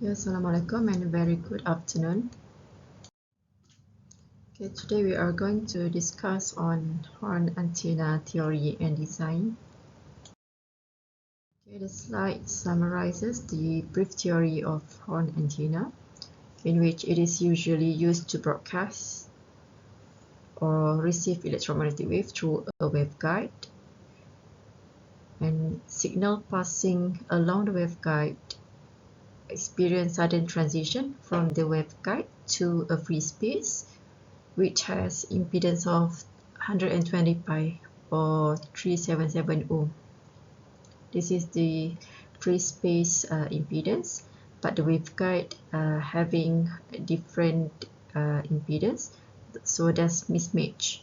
Okay, Assalamualaikum and a very good afternoon. Okay, today we are going to discuss on horn antenna theory and design. Okay, the slide summarizes the brief theory of horn antenna, in which it is usually used to broadcast or receive electromagnetic wave through a waveguide, and signal passing along the waveguide experience sudden transition from the waveguide to a free space, which has impedance of 120 pi or 377 ohm. This is the free space impedance, but the waveguide having different impedance, so that's mismatch.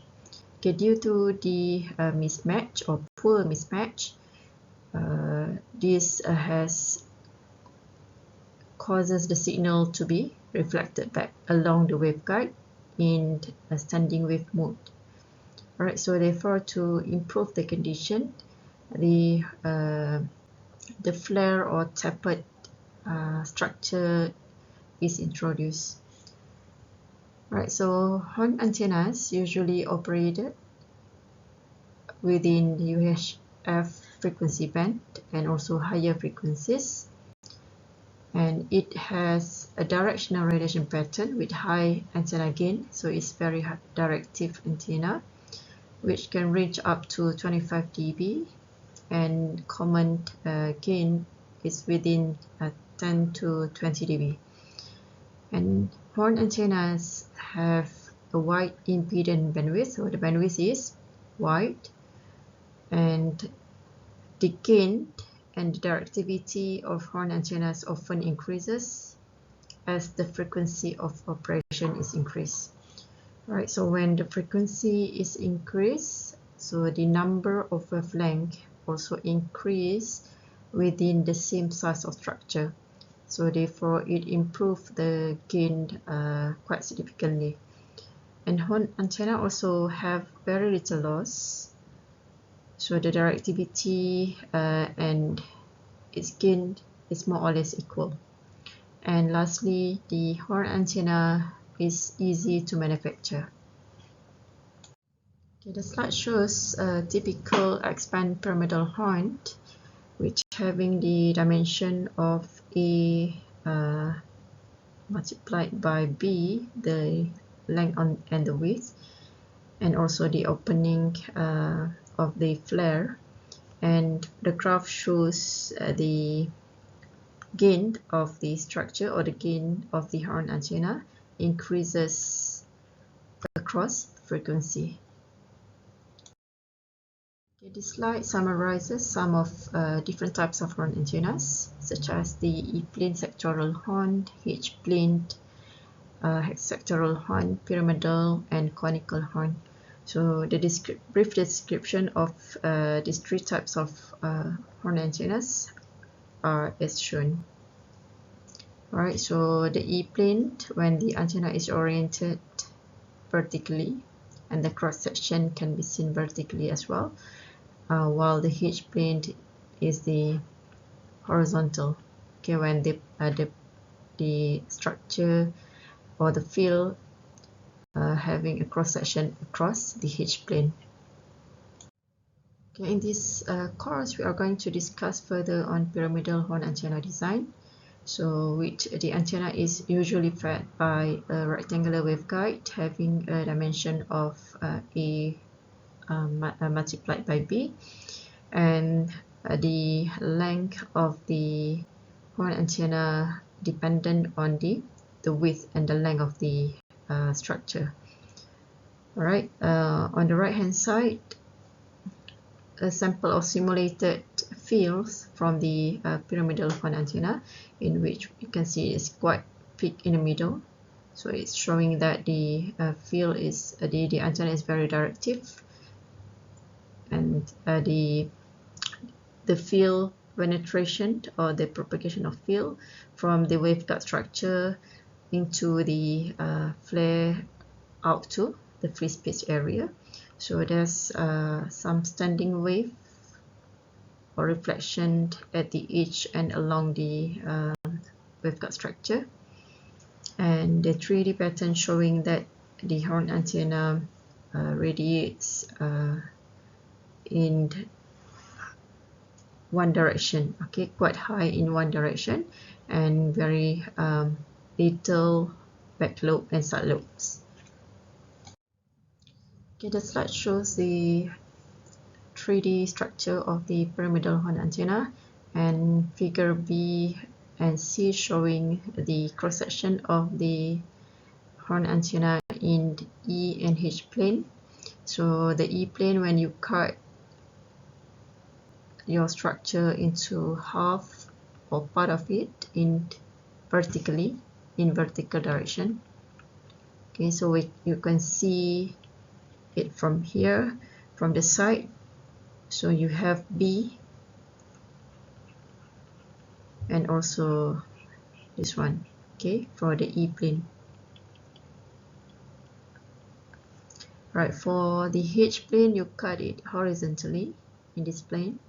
Okay, due to the mismatch or poor mismatch, this causes the signal to be reflected back along the waveguide in a standing wave mode. Alright, so therefore to improve the condition, the flare or tapered structure is introduced. Right, so horn antennas usually operated within the UHF frequency band and also higher frequencies, and it has a directional radiation pattern with high antenna gain, so it's very directive antenna, which can range up to 25 dB, and common gain is within 10 to 20 dB. And horn antennas have a wide impedance bandwidth, so the bandwidth is wide, and the gain and the directivity of horn antennas often increases as the frequency of operation is increased. Right, so when the frequency is increased, so the number of wavelength also increase within the same size of structure. So therefore it improves the gain quite significantly. And horn antenna also have very little loss, so the directivity and its gain is more or less equal. And lastly, the horn antenna is easy to manufacture. Okay, the slide shows a typical expand pyramidal horn, which having the dimension of A multiplied by B, the length and the width, and also the opening of the flare. And the graph shows the gain of the structure or the gain of the horn antenna increases across frequency. Okay, this slide summarizes some of different types of horn antennas, such as the E-plane sectoral horn, H-plane sectoral horn, pyramidal, and conical horn. So the brief description of these three types of horn antennas are as shown. Alright, so the E-plane, when the antenna is oriented vertically, and the cross section can be seen vertically as well, while the H-plane is the horizontal. Okay, when the structure or the field having a cross section across the H-plane. Okay, in this course, we are going to discuss further on pyramidal horn antenna design. So, which the antenna is usually fed by a rectangular waveguide having a dimension of A multiplied by B, and the length of the horn antenna dependent on the width and the length of the structure. Alright, on the right hand side, a sample of simulated fields from the pyramidal horn antenna, in which you can see it's quite peak in the middle. So it's showing that the field is the antenna is very directive, and the field penetration or the propagation of field from the waveguide structure into the flare out to the free space area. So there's some standing wave or reflection at the edge and along the waveguide structure, and the 3D pattern showing that the horn antenna radiates in one direction, okay, quite high in one direction, and very little back lobe and side lobes. Okay, the slide shows the 3D structure of the pyramidal horn antenna, and figure B and C showing the cross-section of the horn antenna in E and H plane. So the E plane, when you cut your structure into half or part of it in vertical direction. Okay, so you can see it from here, from the side. So you have B and also this one, okay, for the E plane. Right, for the H plane, you cut it horizontally in this plane.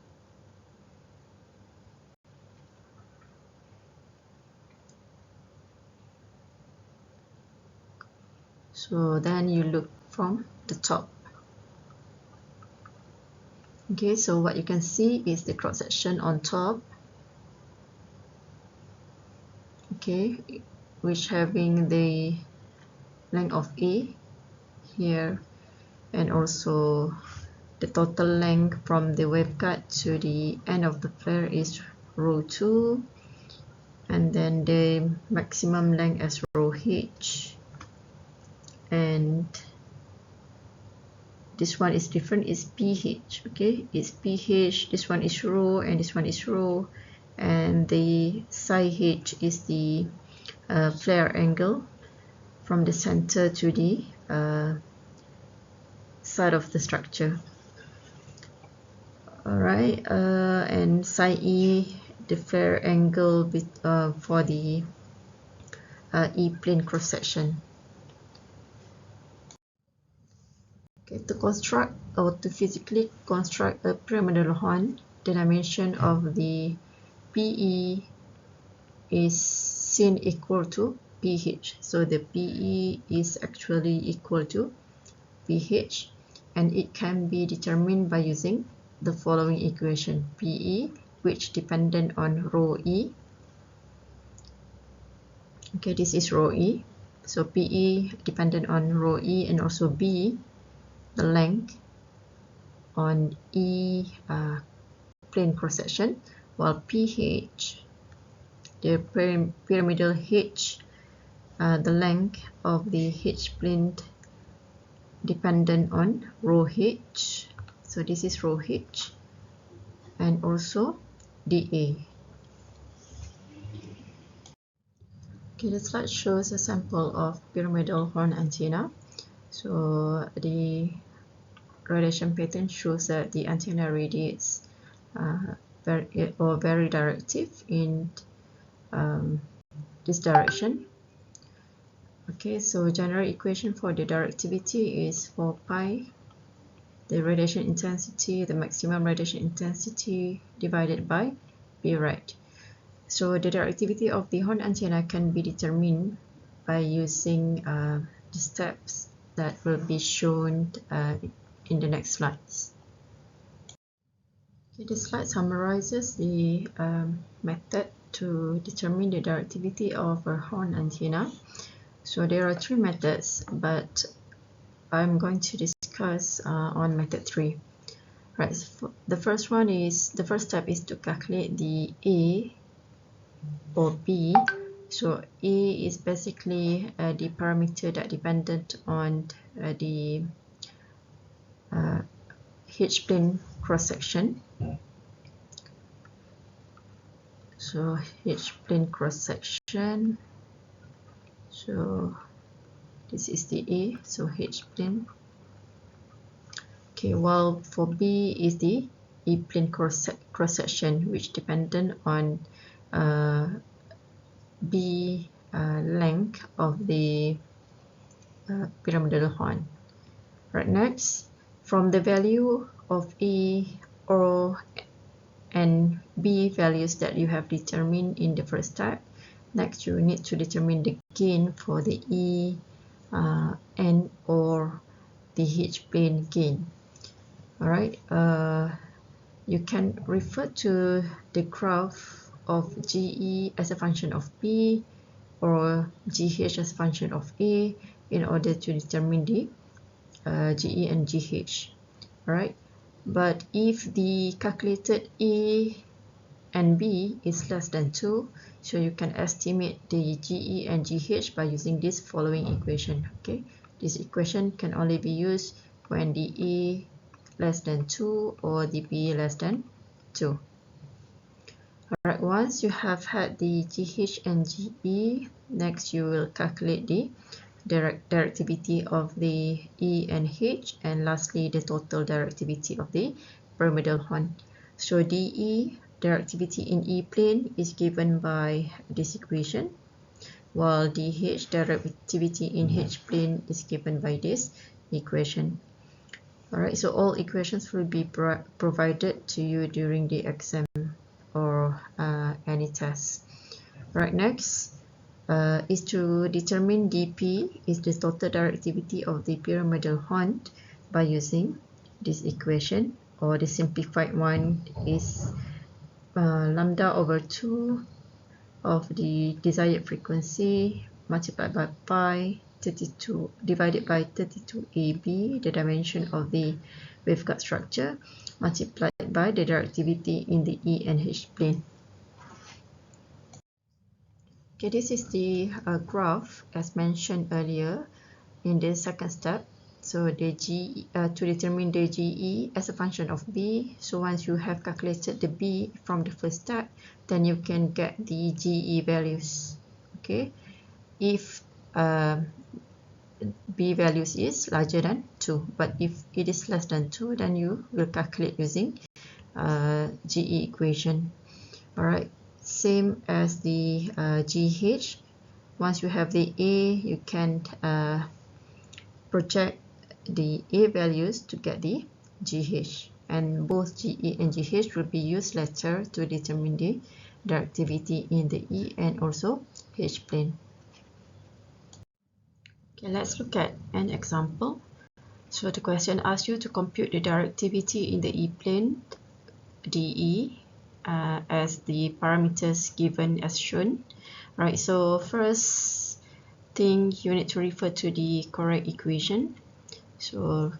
So then you look from the top. Okay, so what you can see is the cross section on top, okay, which having the length of A here, and also the total length from the waveguide to the end of the flare is ρ2, and then the maximum length as ρh, and this one is different, is pH, okay, it's pH, this one is ρ and this one is ρ, and the psi h is the flare angle from the center to the side of the structure. Alright, and psi e, the flare angle for the E plane cross section. Okay, to construct or to physically construct a pyramidal horn, the dimension of the PE is seen equal to PH. So the PE is actually equal to PH, and it can be determined by using the following equation: PE, which dependent on ρe. Okay, this is ρe. So PE dependent on ρe, and also B, the length on E plane cross section, while PH, the pyramidal H, the length of the H plane dependent on ρh. So this is ρh, and also dA. Okay, the slide shows a sample of pyramidal horn antenna. So the radiation pattern shows that the antenna radiates very directive in this direction. Okay, so general equation for the directivity is 4 pi, the radiation intensity, the maximum radiation intensity, divided by B rad. So the directivity of the horn antenna can be determined by using the steps that will be shown in the next slides. Okay, this slide summarizes the method to determine the directivity of a horn antenna. So there are 3 methods, but I'm going to discuss on method 3. Right, so the first step is to calculate the A or B. So A is basically the parameter that dependent on the H plane cross section. So H plane cross section. So this is the A, so H plane. Okay, while for B is the E plane cross section, which dependent on B length of the pyramidal horn. Right, next, from the value of A or and B values that you have determined in the first step, Next, you need to determine the gain for the E, N, or the H-plane gain. Alright, you can refer to the graph of GE as a function of B or GH as a function of A in order to determine the GE and GH. Alright, but if the calculated A and B is less than 2, so you can estimate the GE and GH by using this following equation. Okay, this equation can only be used when the A less than 2 or the B less than 2. Alright, once you have had the GH and GE, next you will calculate the directivity of the E and H, and lastly the total directivity of the pyramidal horn. So DE, directivity in E plane, is given by this equation, while DH, directivity in H plane, is given by this equation. Alright, so all equations will be provided to you during the exam or any test. Right, next is to determine dP is the total directivity of the pyramidal horn by using this equation, or the simplified one is lambda over 2 of the desired frequency multiplied by pi 32 divided by 32AB, the dimension of the waveguide structure, multiplied by the directivity in the E and H plane. Okay, this is the graph as mentioned earlier in the second step. So the to determine the GE as a function of B. So once you have calculated the B from the first step, then you can get the GE values. Okay, if B values is larger than 2, but if it is less than 2, then you will calculate using GE equation. Alright, same as the GH. Once you have the A, you can project the A values to get the GH, and both GE and GH will be used later to determine the directivity in the E and also H plane. Okay, let's look at an example. So the question asks you to compute the directivity in the E plane DE as the parameters given as shown. Right, so first thing you need to refer to the correct equation. So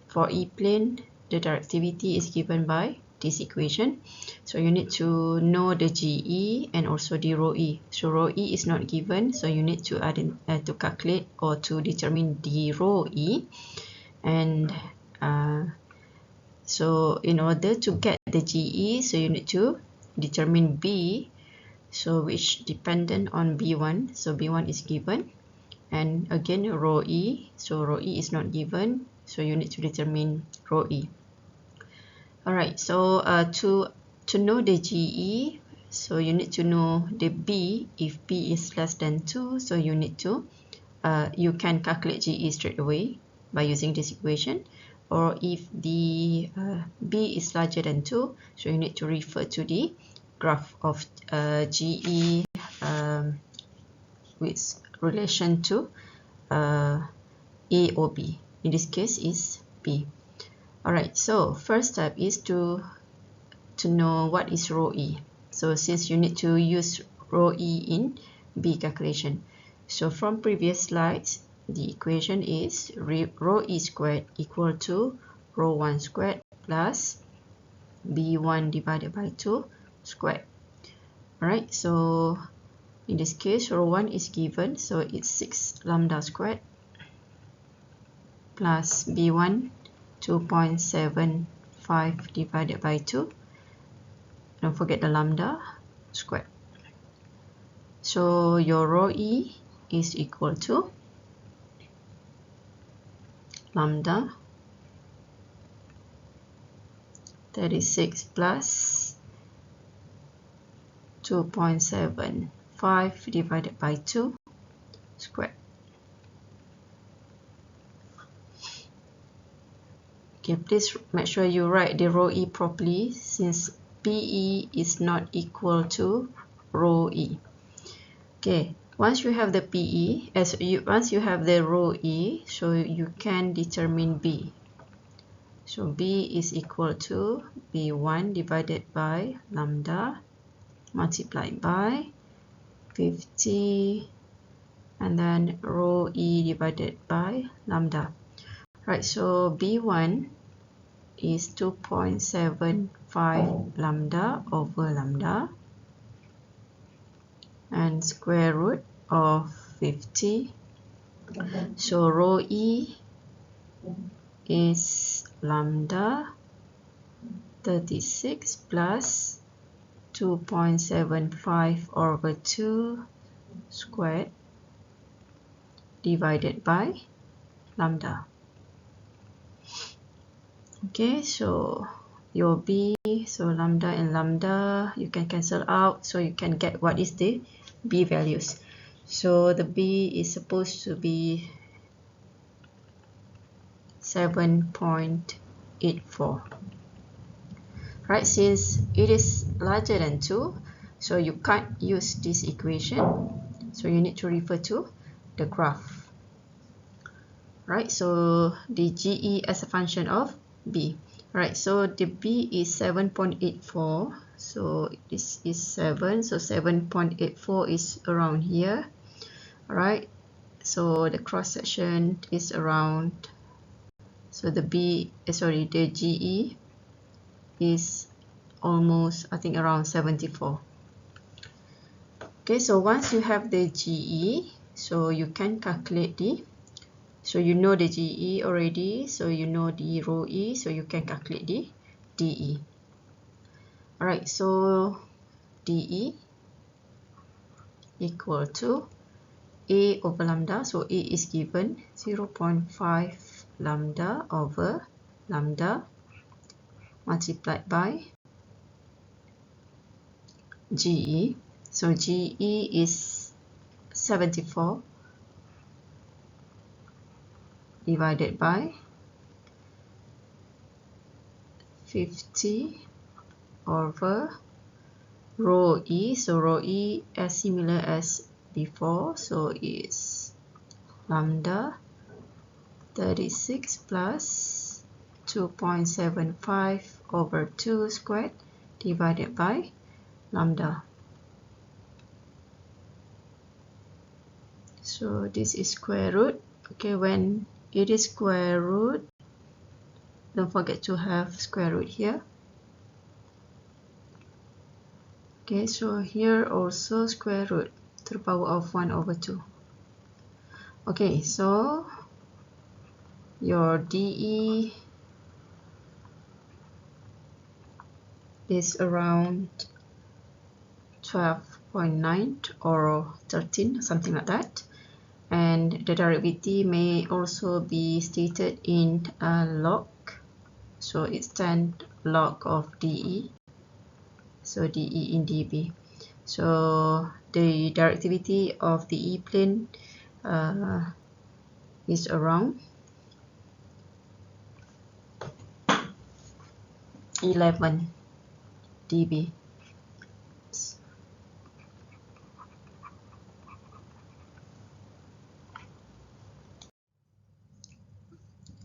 for E plane, the directivity is given by this equation. So you need to know the GE and also the rho E. So rho E is not given, so you need to to calculate or to determine the rho E. And so in order to get the GE, so you need to determine B, so which dependent on B1. So B1 is given, and again rho E, so rho E is not given, so you need to determine rho E. Alright, so to know the GE, so you need to know the B. If B is less than 2, so you need to you can calculate GE straight away by using this equation. Or if the B is larger than 2, so you need to refer to the graph of GE with relation to A or B. In this case is B. Alright, so first step is to know what is rho E. So since you need to use rho E in B calculation. So from previous slides, the equation is rho E squared equal to rho 1 squared plus B1 divided by 2 squared. Alright, so in this case rho 1 is given, so it's 6 lambda squared plus B1 2.75 divided by 2, don't forget the lambda squared. So your rho E is equal to lambda 36 plus 2.75 divided by 2 squared. Okay, please make sure you write the rho E properly, since PE is not equal to rho E. Okay, once you have the PE, once you have the row E, so you can determine B. So B is equal to B1 divided by lambda multiplied by 50, and then row E divided by lambda. Right, so B1 is 2.75 lambda over lambda, and square root of 50. So row E is lambda 36 plus 2.75 over 2 squared divided by lambda. Okay, so your B, so lambda and lambda, you can cancel out, so you can get what is the B values. So the B is supposed to be 7.84. Right, since it is larger than 2, so you can't use this equation, so you need to refer to the graph. Right, so the GE as a function of B. Right, so the B is 7.84, so this is 7, so 7.84 is around here. Right, so the cross section is around, so the the GE is almost, I think, around 74. Okay, so once you have the GE, so you can calculate so you know the GE already, so you know the row E, so you can calculate the DE. Alright, so DE equal to A over lambda, so A is given 0.5 lambda over lambda multiplied by GE. So GE is 74 divided by 50 over row E. So row E as similar as before, so it's lambda 36 plus 2.75 over 2 squared divided by lambda. So this is square root. Okay, when it is square root, don't forget to have square root here. Okay, so here also square root to the power of 1 over 2. Okay, so your DE is around 12.9 or 13, something like that. And the directivity may also be stated in log. So it's 10 log of DE. So DE in dB. So the directivity of the E plane is around 11 dB.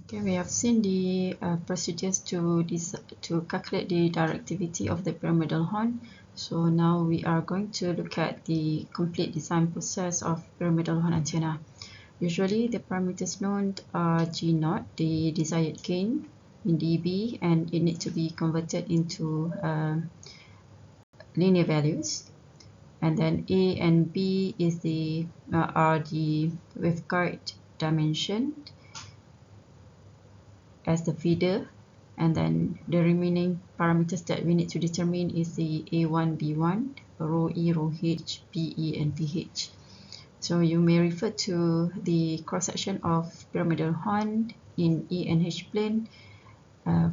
Okay, we have seen the procedures to calculate the directivity of the pyramidal horn. So now we are going to look at the complete design process of pyramidal horn antenna. Usually the parameters known are G0, the desired gain in dB, and it needs to be converted into linear values. And then A and B is are the waveguide dimension as the feeder, and then the remaining parameters that we need to determine is the A1, B1, row E, row H, PE, and PH. So you may refer to the cross-section of pyramidal horn in E and H plane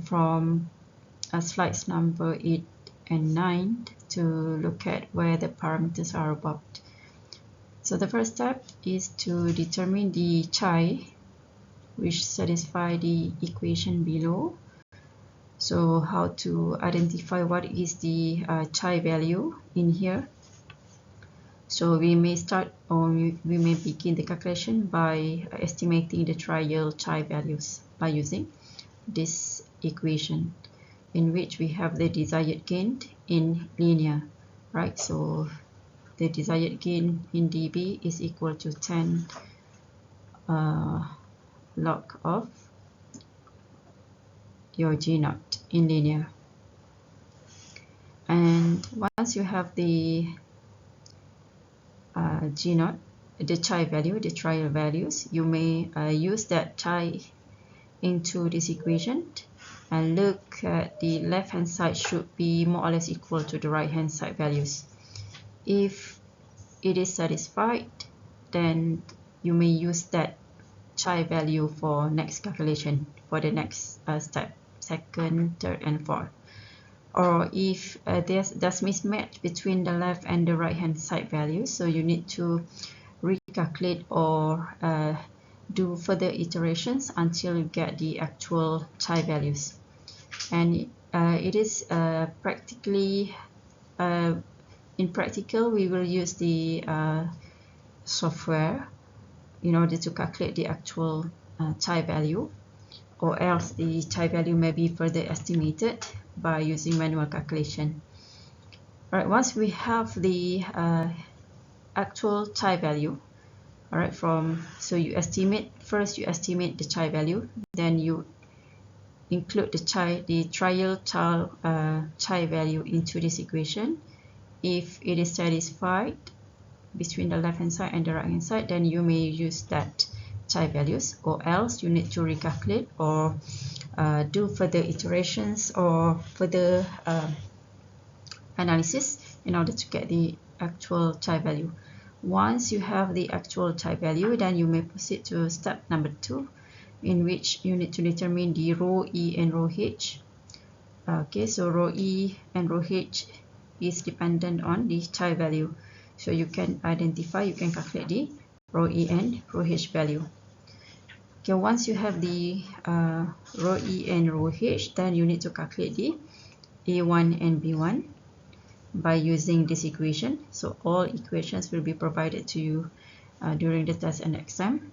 from slides number 8 and 9 to look at where the parameters are about. So the first step is to determine the chi, which satisfy the equation below. So how to identify what is the chi value in here? So we may start, or we may begin the calculation by estimating the trial chi values by using this equation, in which we have the desired gain in linear, right? So the desired gain in dB is equal to 10 log of your G naught in linear. And once you have the G naught, the chi value, the trial values, you may use that chi into this equation and look at the left hand side should be more or less equal to the right hand side values. If it is satisfied, then you may use that chi value for next calculation, for the next step, second, third, and fourth. Or if there's mismatch between the left and the right hand side values, so you need to recalculate or do further iterations until you get the actual chi values. And it is practically, in practical, we will use the software in order to calculate the actual chi value, or else the chi value may be further estimated by using manual calculation. Alright, once we have the actual chi value, alright, so you estimate, first you estimate the chi value, then you include the trial chi value into this equation. If it is satisfied between the left hand side and the right hand side, then you may use that chi values, or else you need to recalculate or do further iterations or further analysis in order to get the actual chi value. Once you have the actual chi value, then you may proceed to step number 2, in which you need to determine the rho E and rho H. Okay, so rho E and rho H is dependent on the chi value. So you can identify, you can calculate the rho E and rho H value. Okay, once you have the rho E and rho H, then you need to calculate the A1 and B1 by using this equation. So all equations will be provided to you during the test and exam.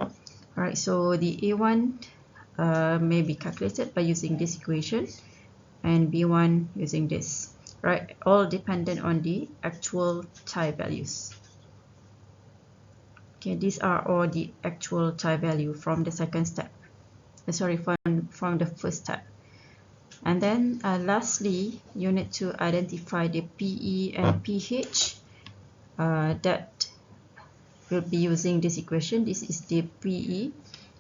Alright, so the A1 may be calculated by using this equation, and B1 using this. Right, all dependent on the actual chi values. Okay, these are all the actual chi value from the second step. Sorry, from the first step. And then lastly, you need to identify the PE and pH that will be using this equation. This is the PE,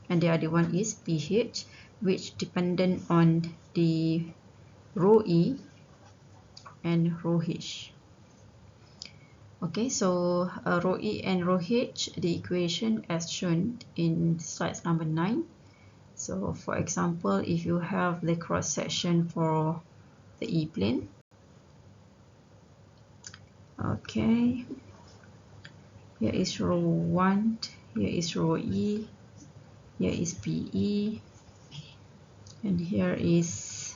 and the other one is pH, which dependent on the rho E and rho H. Okay, so rho E and rho H, the equation as shown in slide number 9. So for example, if you have the cross section for the E plane, okay, here is rho 1, here is rho E, here is PE, and here is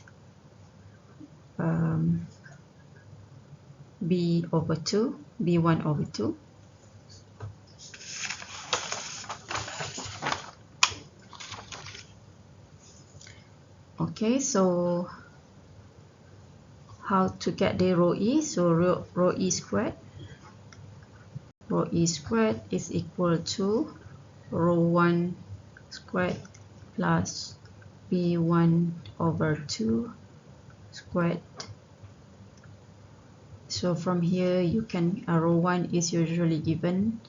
B over 2, B1 over 2. Okay, so how to get the rho E? So rho E squared. Rho E squared is equal to rho 1 squared plus B1 over 2 squared. So from here you can, rho 1 is usually given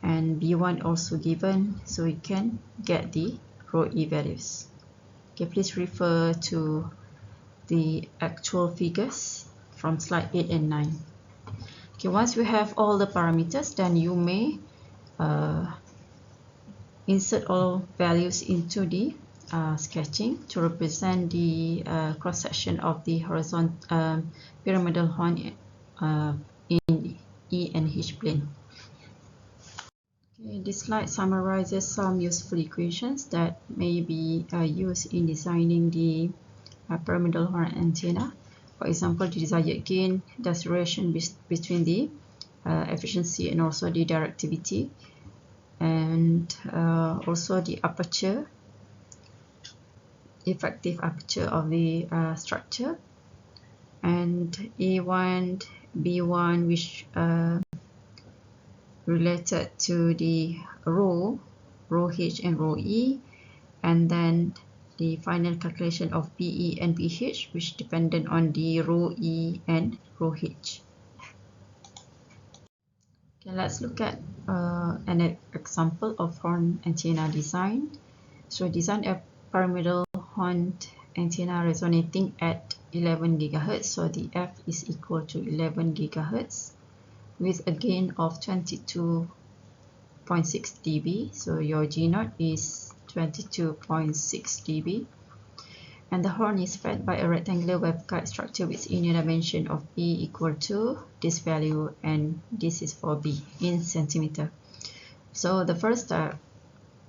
and B1 also given, so you can get the rho E values. Okay, please refer to the actual figures from slide 8 and 9. Okay, once we have all the parameters, then you may insert all values into the sketching to represent the cross section of the horizontal pyramidal horn in E and H plane. Okay, this slide summarizes some useful equations that may be used in designing the pyramidal horn antenna. For example, the desired gain, the duration between the efficiency and also the directivity, and also the aperture, effective aperture of the structure, and A1, B1, which related to the rho H and rho E, and then the final calculation of PE and PH, which dependent on the rho E and rho H. Okay, let's look at an example of horn antenna design. So design a pyramidal horn antenna resonating at 11 GHz. So the F is equal to 11 GHz with a gain of 22.6 dB. So your G0 is 22.6 dB. And the horn is fed by a rectangular waveguide structure with inner dimension of B equal to this value, and this is for B in centimeter. So the first step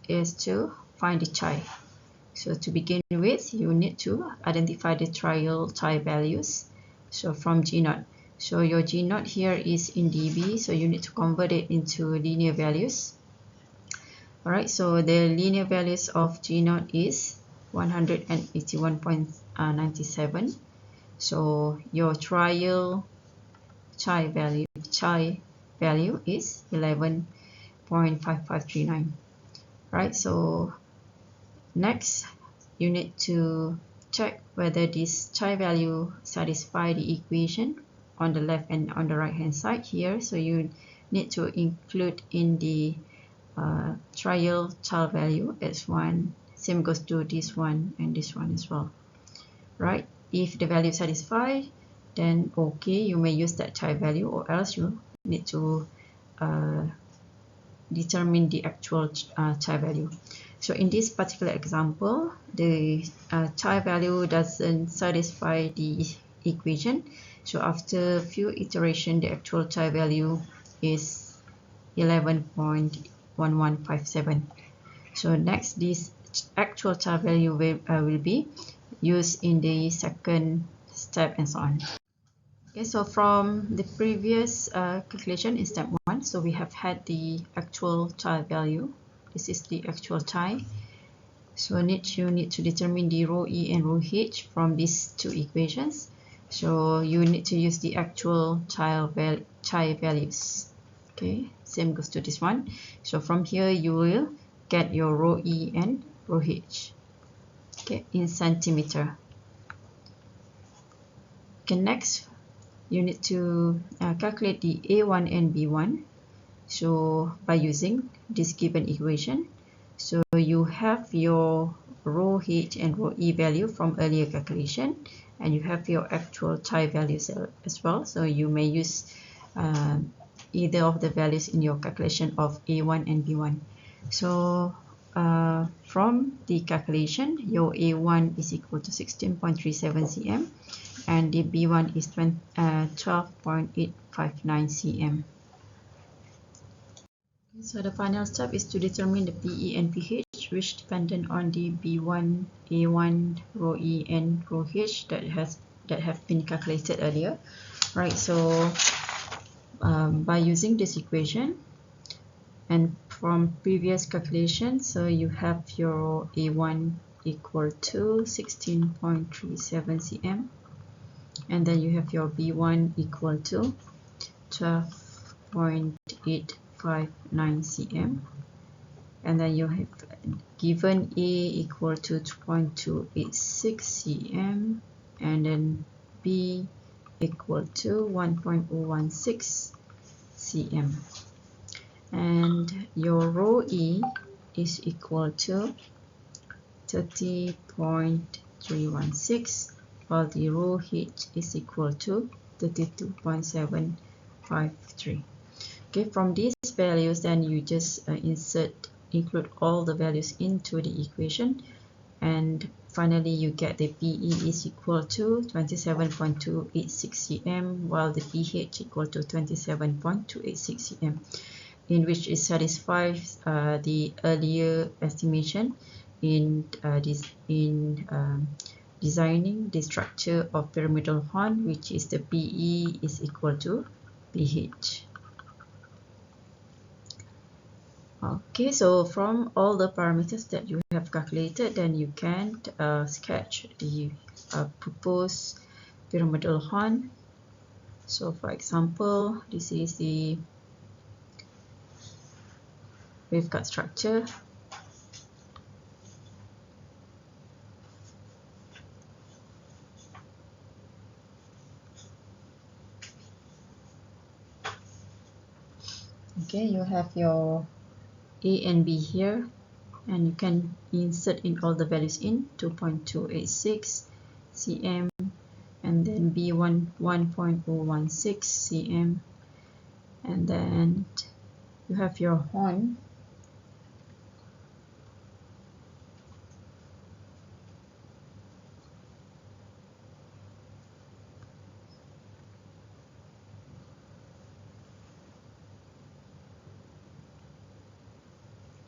is to find the chi. So to begin with, you need to identify the trial chi values. So from G0. So your G0 here is in dB, so you need to convert it into linear values. Alright, so the linear values of G0 is 181.97. So your trial chi value is 11.5539. Right, so next you need to check whether this chi value satisfy the equation on the left and on the right hand side here. So you need to include in the trial chi value S1. Same goes to this one and this one as well. Right, if the value satisfy, then okay, you may use that chi value, or else you need to determine the actual chi value. So in this particular example, the chi value doesn't satisfy the equation. So after a few iterations, the actual chi value is 11.1157. So next, this actual chi value will be used in the second step and so on. Okay, so from the previous calculation in step 1, so we have had the actual chi value. This is the actual chi. So you need to determine the rho E and rho H from these two equations. So you need to use the actual chi values. Okay, same goes to this one. So from here you will get your rho E and rho H. Okay, in centimeter. Okay, next you need to calculate the A1 and B1. So by using this given equation, so you have your rho H and rho E value from earlier calculation, and you have your actual chi values as well. So you may use either of the values in your calculation of A1 and B1. So from the calculation, your A1 is equal to 16.37 cm, and the B1 is 12.859 cm. So the final step is to determine the PE and PH, which dependent on the B1, A1, rho E and rho H that have been calculated earlier. Right, so by using this equation and from previous calculation, so you have your A1 equal to 16.37 cm, and then you have your B1 equal to 12.859 cm, and then you have given A equal to 2.286 cm, and then B equal to 1.016 cm, and your rho E is equal to 30.316, while the rho H is equal to 32.753. Okay, from these values, then you just include all the values into the equation, and finally you get the PE is equal to 27.286 cm, while the PH equal to 27.286 cm, in which it satisfies the earlier estimation in designing the structure of pyramidal horn, which is the PE is equal to PH. Okay, so from all the parameters that you have calculated, then you can sketch the proposed pyramidal horn. So for example, this is the waveguide structure. Okay, you have your A and B here, and you can insert in all the values in 2.286 cm, and then B1 1.016 cm, and then you have your horn.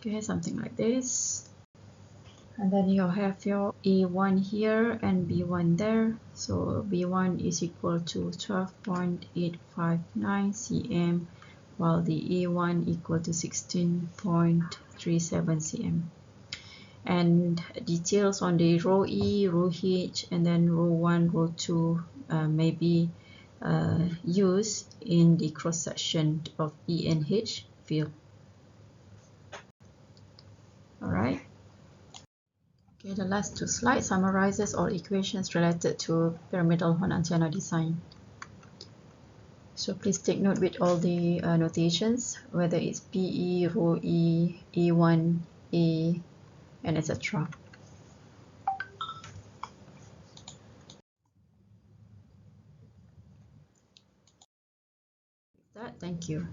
Okay, something like this. And then you have your A1 here and B1 there. So B1 is equal to 12.859 cm, while the A1 equal to 16.37 cm. And details on the row E, row H, and then row 1, row 2 may be used in the cross section of E and H field. Alright. Okay, the last two slides summarizes all equations related to pyramidal horn antenna design. So please take note with all the notations, whether it's PE, rho E, A1, A, and etc. Thank you.